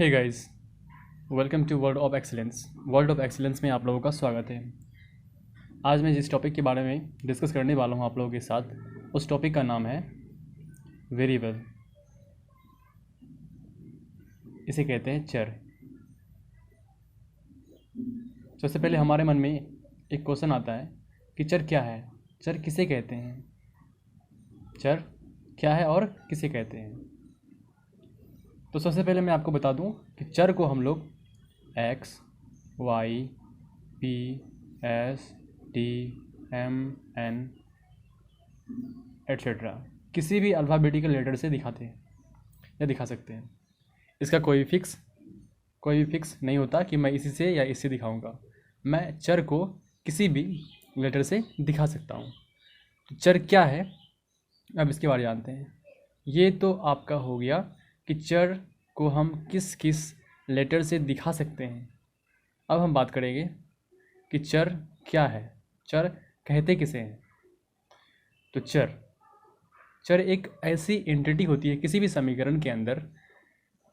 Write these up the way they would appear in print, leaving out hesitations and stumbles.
Hey guys, welcome to world of excellence. World of excellence में आप लोगों का स्वागत है। आज मैं जिस टॉपिक के बारे में डिस्कस करने वाला हूं आप लोगों के साथ, उस टॉपिक का नाम है वेरिएबल। इसे कहते हैं चर। सबसे पहले हमारे मन में एक क्वेश्चन आता है कि चर क्या है, चर किसे कहते हैं, चर क्या है और किसे कहते हैं। तो सबसे पहले मैं आपको बता दूं कि चर को हम लोग X, Y, P, S, T, M, N etcetera किसी भी अल्फ़ाबेटिकल लेटर से दिखाते हैं या दिखा सकते हैं। इसका कोई भी फिक्स नहीं होता कि मैं इसी से या इससे दिखाऊंगा। मैं चर को किसी भी लेटर से दिखा सकता हूँ। तो चर क्या है, अब इसके बारे में जानते हैं। ये तो आपका हो गया कि चर को हम किस किस लेटर से दिखा सकते हैं। अब हम बात करेंगे कि चर क्या है, चर कहते किसे हैं। तो चर एक ऐसी एंटिटी होती है किसी भी समीकरण के अंदर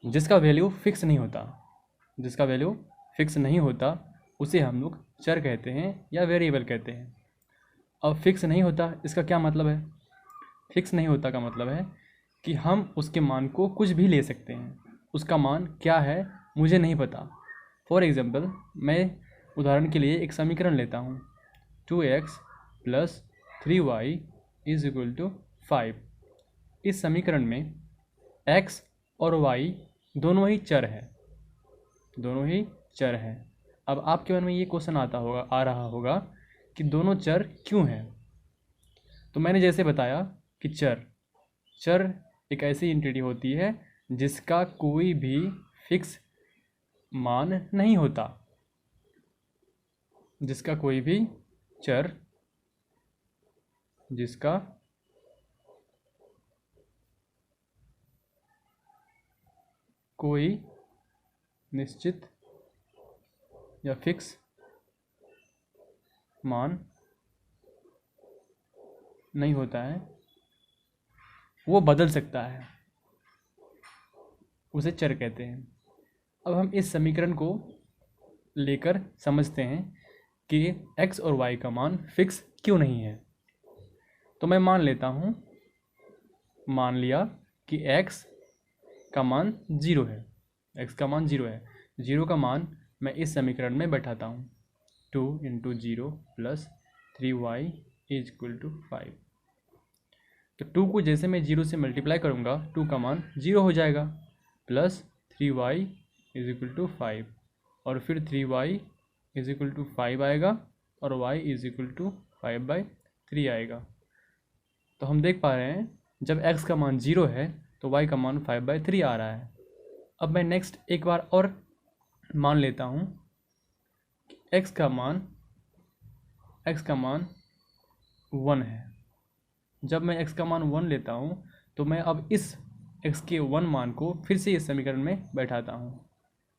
जिसका वैल्यू फिक्स नहीं होता, उसे हम लोग चर कहते हैं या वेरिएबल कहते हैं। अब फिक्स नहीं होता, इसका क्या मतलब है? फिक्स नहीं होता का मतलब है कि हम उसके मान को कुछ भी ले सकते हैं। उसका मान क्या है मुझे नहीं पता। फॉर एग्ज़ाम्पल, मैं उदाहरण के लिए एक समीकरण लेता हूँ, 2x + 3y = 5। इस समीकरण में x और y दोनों ही चर है। अब आपके मन में ये क्वेश्चन आ रहा होगा कि दोनों चर क्यों हैं। तो मैंने जैसे बताया कि चर एक ऐसी एंटिटी होती है जिसका कोई भी फिक्स मान नहीं होता, जिसका कोई भी चर जिसका कोई निश्चित या फिक्स मान नहीं होता है, वो बदल सकता है, उसे चर कहते हैं। अब हम इस समीकरण को लेकर समझते हैं कि x और y का मान फिक्स क्यों नहीं है। तो मैं मान लिया कि x का मान 0 है। ज़ीरो का मान मैं इस समीकरण में बैठाता हूँ, 2 × 0 + 3y = 5। तो 2 को जैसे मैं 0 से मल्टीप्लाई करूँगा, 2 का मान 0 हो जाएगा, प्लस 3y = 5 और फिर 3y = 5 आएगा और y = 5/3 आएगा। तो हम देख पा रहे हैं जब x का मान 0 है तो y का मान 5/3 आ रहा है। अब मैं नेक्स्ट एक बार और मान लेता हूँ कि x का मान 1 है। जब मैं x का मान 1 लेता हूँ तो मैं अब इस x के 1 मान को फिर से इस समीकरण में बैठाता हूँ,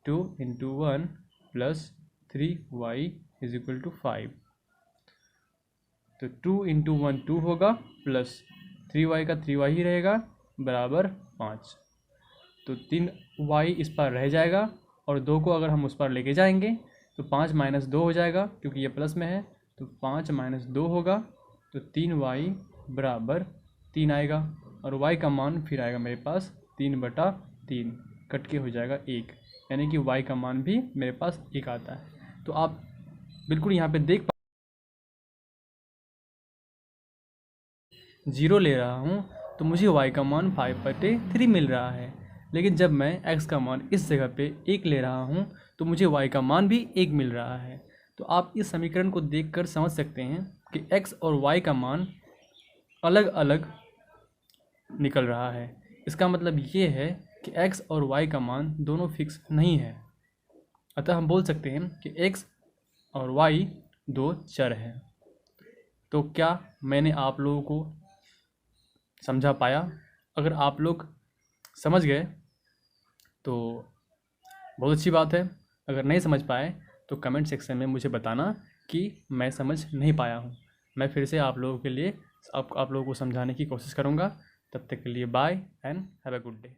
2 × 1 + 3y = 5। तो 2 × 1 2 होगा, प्लस 3y का 3y ही रहेगा, बराबर 5। तो 3y इस पर रह जाएगा और 2 को अगर हम उस पर लेके जाएंगे तो 5 - 2 हो जाएगा, क्योंकि ये प्लस में है। तो 5 - 2 होगा, तो 3y = 3 आएगा और y का मान फिर आएगा मेरे पास 3/3, कट के हो जाएगा 1, यानी कि y का मान भी मेरे पास 1 आता है। तो आप बिल्कुल यहाँ पे देख 0 ले रहा हूँ तो मुझे y का मान 5/3 मिल रहा है। लेकिन जब मैं x का मान इस जगह पे 1 ले रहा हूँ तो मुझे y का मान भी 1 मिल रहा है। तो आप इस समीकरण को देखकर समझ सकते हैं कि x और y का मान अलग अलग निकल रहा है। इसका मतलब ये है कि x और y का मान दोनों फिक्स नहीं है। अतः हम बोल सकते हैं कि x और y दो चर हैं। तो क्या मैंने आप लोगों को समझा पाया? अगर आप लोग समझ गए तो बहुत अच्छी बात है। अगर नहीं समझ पाए तो कमेंट सेक्शन में मुझे बताना कि मैं समझ नहीं पाया हूँ। मैं फिर से आप लोगों के लिए आप लोगों को समझाने की कोशिश करूँगा। तब तक के लिए bye and have a good day.